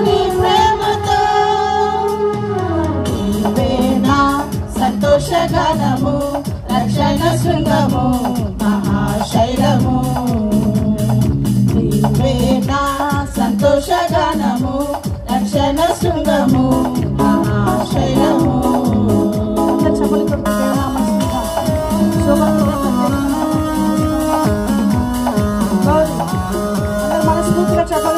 నీ ప్రేమతో నీవే నా సంతోషగానము రక్షణ శృంగము మహాశైలము నీవే నా సంతోషగానము రక్షణ శృంగము మహాశైలము మనస్ఫూర్తిగా చెప్పాలి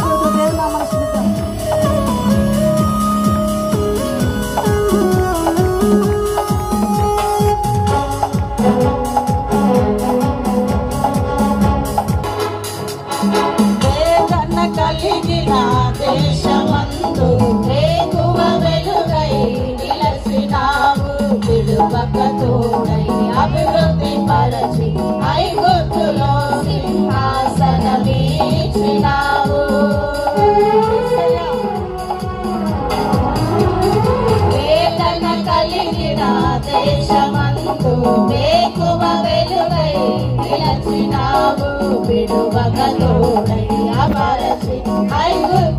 కలిగిన దేశమందు వేకువ వెలుగై నిలసినావు విడువక తోడై అభివృద్ధి పరచి ఐగుప్తులో సింహాసనమిచ్చినావు వేదన కలిగిన దేశమందు వేకువ వెలుగై నిలసినావు విడువక తోడై అపరచి ఐగుప్తులో